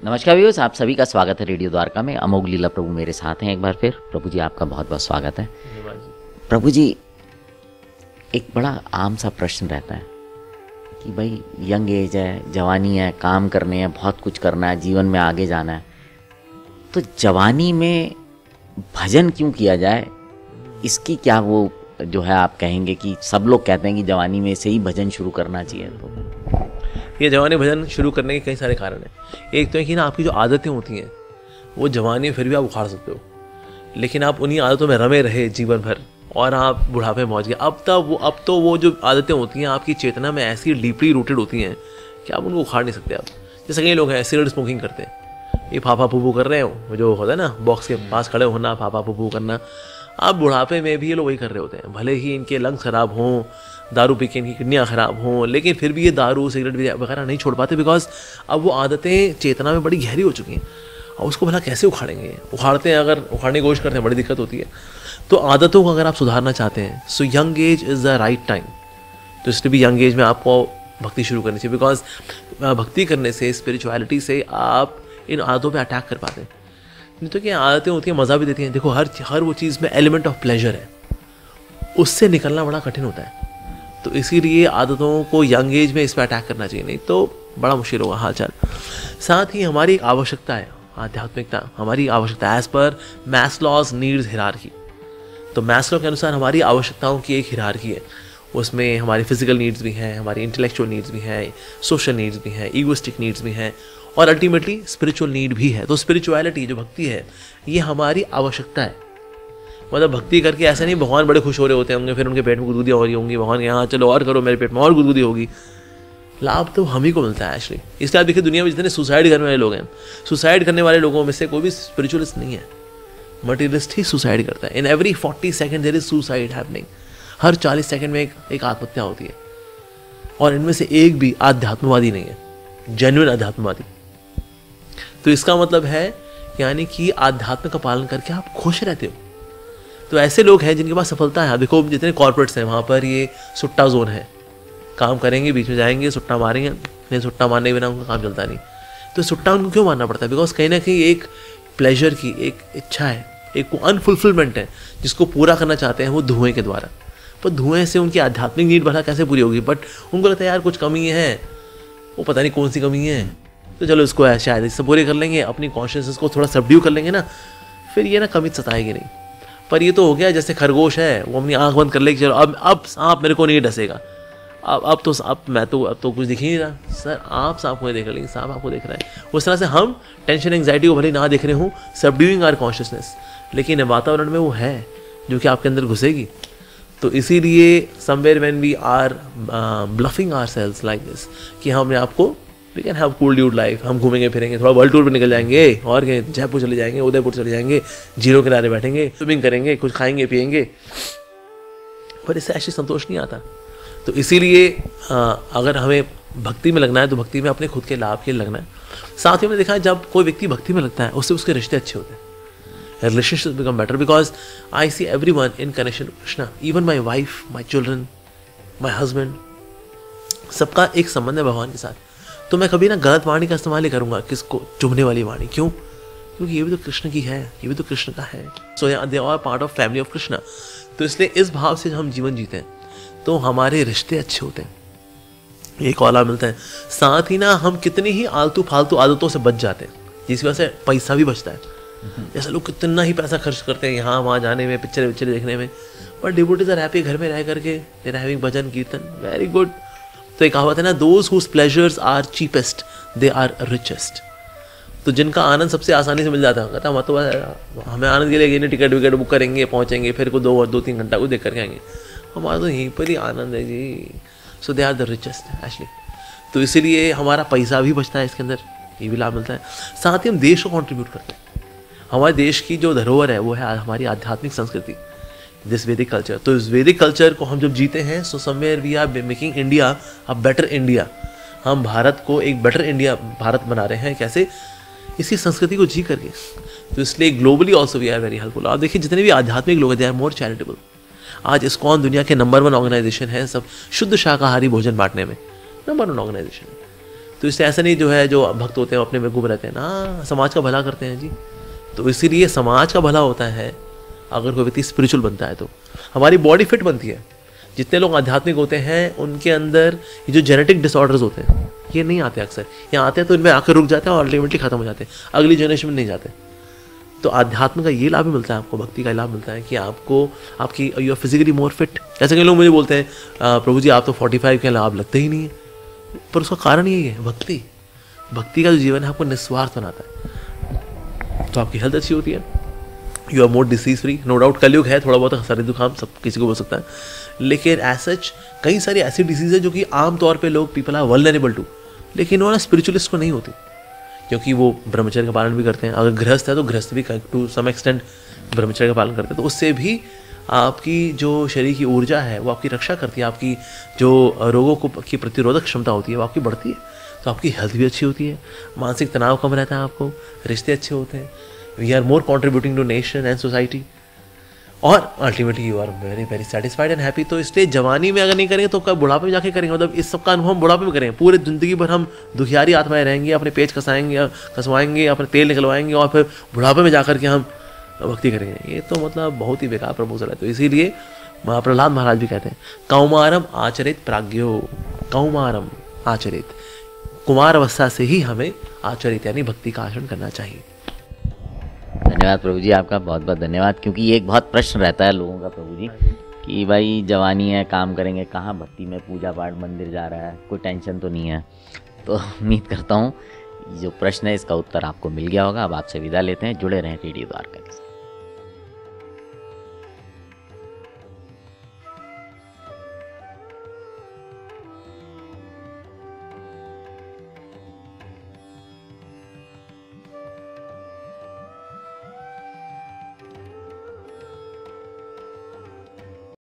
नमस्कार व्यूअर्स, आप सभी का स्वागत है रेडियो द्वारका में। अमोघ लीला प्रभु मेरे साथ हैं एक बार फिर। प्रभु जी, आपका बहुत बहुत स्वागत है। प्रभु जी, एक बड़ा आम सा प्रश्न रहता है कि भाई यंग एज है, जवानी है, काम करने हैं, बहुत कुछ करना है, जीवन में आगे जाना है, तो जवानी में भजन क्यों किया जाए? इसकी क्या वो जो है आप कहेंगे कि सब लोग कहते हैं कि जवानी में से ही भजन शुरू करना चाहिए? तो ये जवानी भजन शुरू करने के कई सारे कारण हैं। एक तो है कि ना आपकी जो आदतें होती हैं वो जवानी में फिर भी आप उखाड़ सकते हो, लेकिन आप उन्हीं आदतों में रमे रहे जीवन भर और आप बुढ़ापे में पहुँच गए। अब तो वो जो आदतें होती हैं आपकी चेतना में ऐसी डीपली रूटेड होती हैं कि आप उनको उखाड़ नहीं सकते। आप जैसे कई लोग हैं सिगरेट स्मोकिंग करते हैं, ये फाफा फूफू कर रहे हो, जो होता है ना बॉक्स के पास खड़े होना, फाफा फूफू करना। आप बुढ़ापे में भी ये लोग वही कर रहे होते हैं, भले ही इनके लंग्स खराब हों, दारू पी के इनकी किडनियाँ ख़राब हों, लेकिन फिर भी ये दारू सिगरेट वगैरह नहीं छोड़ पाते, बिकॉज अब वो आदतें चेतना में बड़ी गहरी हो चुकी हैं। और उसको भला कैसे उखाड़ेंगे? उखाड़ते हैं, अगर उखाड़ने की कोशिश करते हैं बड़ी दिक्कत होती है। तो आदतों को अगर आप सुधारना चाहते हैं, so young age is the right time. तो इसलिए भी यंग एज में आपको भक्ति शुरू करनी चाहिए, बिकॉज भक्ति करने से, स्पिरिचुअलिटी से आप इन आदतों पर अटैक कर पाते हैं। नहीं तो क्या आदतें होती हैं, मज़ा भी देती हैं। देखो हर वो चीज़ में एलिमेंट ऑफ प्लेजर है, उससे निकलना बड़ा कठिन होता है। तो इसीलिए आदतों को यंग एज में इस पर अटैक करना चाहिए, नहीं तो बड़ा मुश्किल होगा हाल चाल। साथ ही हमारी एक आवश्यकता है आध्यात्मिकता, हमारी आवश्यकता एज पर मैस्लोज नीड्स हिरार्की। तो मैस्लो के अनुसार हमारी आवश्यकताओं की एक हिरार्की है, उसमें हमारी फिजिकल नीड्स भी हैं, हमारी इंटेलेक्चुअल नीड्स भी हैं, सोशल नीड्स भी हैं, ईगोइस्टिक नीड्स भी हैं, और अल्टीमेटली स्पिरिचुअल नीड भी है। तो स्पिरिचुअलिटी जो भक्ति है ये हमारी आवश्यकता है। मतलब भक्ति करके ऐसा नहीं भगवान बड़े खुश हो रहे होते होंगे, फिर उनके पेट में गुदगुदियाँ हो रही होंगी, भगवान यहाँ चलो और करो, मेरे पेट में और गुदगुदी होगी। लाभ तो हम ही को मिलता है एक्चुअली। इसलिए आप देखिए दुनिया में जितने सुसाइड करने वाले लोग हैं, सुसाइड करने वाले लोगों में से कोई भी स्पिरिचुअलिस्ट नहीं है, मटीरियलिस्ट ही सुसाइड करता है। In every 40 second there is suicide happening. हर 40 सेकेंड में एक आत्महत्या होती है, और इनमें से एक भी आध्यात्मवादी नहीं है, जेन्युइन आध्यात्मवादी। तो इसका मतलब है यानी कि आध्यात्म का पालन करके आप खुश रहते हो। तो ऐसे लोग हैं जिनके पास सफलता है। देखो जितने कॉर्पोरेट्स हैं वहाँ पर ये सुट्टा जोन है, काम करेंगे बीच में जाएंगे सुट्टा मारेंगे, नहीं सुट्टा मारने के बिना उनका काम चलता नहीं। तो सुट्टा उनको क्यों मारना पड़ता है? बिकॉज कहीं ना कहीं एक प्लेजर की एक इच्छा है, एक अनफुलफिलमेंट है जिसको पूरा करना चाहते हैं वो धुएं के द्वारा। पर धुएं से उनकी आध्यात्मिक नीड भला कैसे पूरी होगी? बट उनको लगता है यार कुछ कमी है, वो पता नहीं कौन सी कमी है, तो चलो इसको शायद इससे पूरे कर लेंगे, अपनी कॉन्शियसनेस को थोड़ा सबड्यू कर लेंगे ना, फिर ये ना कमी सताएगी नहीं। पर ये तो हो गया जैसे खरगोश है, वो अपनी आंख बंद कर ले, चलो अब सांप मेरे को नहीं डसेगा। अब तो कुछ दिख ही नहीं रहा। सर आप सांप को नहीं देख रहे, लेकिन सांप आपको देख रहा है। उस तरह से हम टेंशन एंग्जाइटी को भले ना देख रहे हूँ, सबड्यूइंग आवर कॉन्शियसनेस, लेकिन वातावरण में वो है जो कि आपके अंदर घुसेगी। तो इसीलिए somewhere when we are bluffing ourselves like this कि हम आपको we can have cool dude life, हम घूमेंगे फिरेंगे, थोड़ा वर्ल्ड टूर पर निकल जाएंगे, और क्या जयपुर चले जाएंगे, उदयपुर चले जाएंगे, झीलों के किनारे बैठेंगे, स्विमिंग करेंगे, कुछ खाएंगे पिएंगे, पर इससे ऐसे संतोष नहीं आता। तो इसीलिए अगर हमें भक्ति में लगना है तो भक्ति में अपने खुद के लाभ के लिए लगना है। साथ ही मैंने देखा है जब कोई व्यक्ति भक्ति में लगता है उससे उसके रिश्ते अच्छे होते हैं, relationship become better, because I see everyone in connection to Krishna, even my wife, my children, my husband, सबका एक संबंध है भगवान के साथ। तो मैं कभी ना गलत वाणी का इस्तेमाल नहीं करूंगा, किसको चुभने वाली वाणी। क्यों? क्योंकि ये भी तो कृष्ण की है, ये भी तो कृष्ण का है। So they are part of family of Krishna. तो इसलिए इस भाव से हम जीवन जीते हैं तो हमारे रिश्ते अच्छे होते हैं, एक औला मिलता है। साथ ही ना हम कितनी ही आलतू फालतू आदतों से बच जाते हैं, जिसकी वजह से पैसा भी बचता है। जैसे लोग कितना ही पैसा खर्च करते हैं यहाँ वहाँ जाने में, पिक्चर देखने में, पर डिवोटीज आर हैप्पी घर में रह करके, दे आर हैविंग भजन कीर्तन, वेरी गुड। तो एक कहावत है ना, those whose pleasures are cheapest they are richest. तो जिनका आनंद सबसे आसानी से मिल जाता है, कहता मतलब हमें आनंद के लिए टिकट विकेट बुक करेंगे, पहुँचेंगे, फिर को 2-3 घंटा को देख करके आएंगे, हमारा तो यहीं पर ही आनंद है जी। So they are the richest actually. तो इसीलिए हमारा पैसा भी बचता है इसके अंदर, ये भी लाभ मिलता है। साथ ही हम देश को कंट्रीब्यूट करते हैं। हमारे देश की जो धरोहर है वो है हमारी आध्यात्मिक संस्कृति, दिस वैदिक कल्चर। तो इस वैदिक कल्चर को हम जब जीते हैं, so somewhere we are making India a better India. हम भारत को एक बेटर इंडिया भारत बना रहे हैं। कैसे? इसी संस्कृति को जी करके। तो इसलिए globally also we are very helpful. आप देखिए जितने भी आध्यात्मिक लोग हैं, दे आर मोर चैरिटेबल। आज इस्कॉन दुनिया के नंबर 1 ऑर्गेनाइजेशन है सब शुद्ध शाकाहारी भोजन बांटने में, नंबर 1 ऑर्गेनाइजेशन है। तो इससे ऐसा नहीं जो है जो भक्त होते हैं अपने में गुम रहते हैं ना, समाज का भला करते हैं जी। तो इसीलिए समाज का भला होता है अगर कोई व्यक्ति स्पिरिचुअल बनता है। तो हमारी बॉडी फिट बनती है। जितने लोग आध्यात्मिक होते हैं उनके अंदर ये जो जेनेटिक डिसऑर्डर्स होते हैं ये नहीं आते, अक्सर यहाँ आते हैं तो इनमें आकर रुक जाते हैं और अल्टीमेटली खत्म हो जाते हैं, अगली जनरेशन में नहीं जाते। तो आध्यात्म का ये लाभ भी मिलता है आपको, भक्ति का लाभ मिलता है कि आपको आपकी you are physically more fit. जैसे कई लोग मुझे बोलते हैं प्रभु जी आप तो 45 के लाभ लगते ही नहीं है, पर उसका कारण यही है भक्ति। भक्ति का जो जीवन है आपको निस्वार्थ बनाता है, तो आपकी हेल्थ अच्छी होती है, you are more disease free. No doubt कलयुग है, थोड़ा बहुत सर्दी जुकाम सब किसी को हो सकता है, लेकिन एज सच कई सारी ऐसी डिसीज है जो कि आमतौर पे लोग पीपल आर वल्नरेबल टू, लेकिन वो ना स्पिरिचुअलिस्ट को नहीं होती, क्योंकि वो ब्रह्मचर्य का पालन भी करते हैं। अगर गृहस्थ है तो गृहस्थ भी टू सम एक्सटेंट ब्रह्मचर्य का पालन करते हैं, तो उससे भी आपकी जो शरीर की ऊर्जा है वो आपकी रक्षा करती है, आपकी जो रोगों को की प्रतिरोधक क्षमता होती है वो आपकी बढ़ती है, तो आपकी हेल्थ भी अच्छी होती है, मानसिक तनाव कम रहता है, आपको रिश्ते अच्छे होते हैं, we are more contributing to nation and society, और ultimately you are very very satisfied and happy. तो इसलिए जवानी में अगर नहीं करेंगे तो कब बुढ़ापे में जाके करेंगे, मतलब इस सब का अनुभव हम बुढ़ापे में करेंगे। पूरे जिंदगी भर हम दुखियारी आत्माएं रहेंगे, अपने पेच कसवाएंगे, अपने तेल निकलवाएंगे और फिर बुढ़ापे में जाकर के हम भक्ति करेंगे, ये तो मतलब बहुत ही बेकार प्रपोजल है। तो इसीलिए प्रहलाद महाराज भी कहते हैं कौमारम आचरित प्राज्ञो, कौमारम आचरित, कुमार अवस्था से ही हमें आचरित यानी भक्ति का आचरण करना चाहिए। धन्यवाद प्रभु जी, आपका बहुत बहुत धन्यवाद। क्योंकि ये एक बहुत प्रश्न रहता है लोगों का प्रभु जी कि भाई जवानी है, काम करेंगे कहाँ, भक्ति में पूजा पाठ मंदिर जा रहा है, कोई टेंशन तो नहीं है। तो उम्मीद करता हूँ जो प्रश्न है इसका उत्तर आपको मिल गया होगा। अब आपसे विदा लेते हैं, जुड़े रहें रेडियो द्वारका के साथ।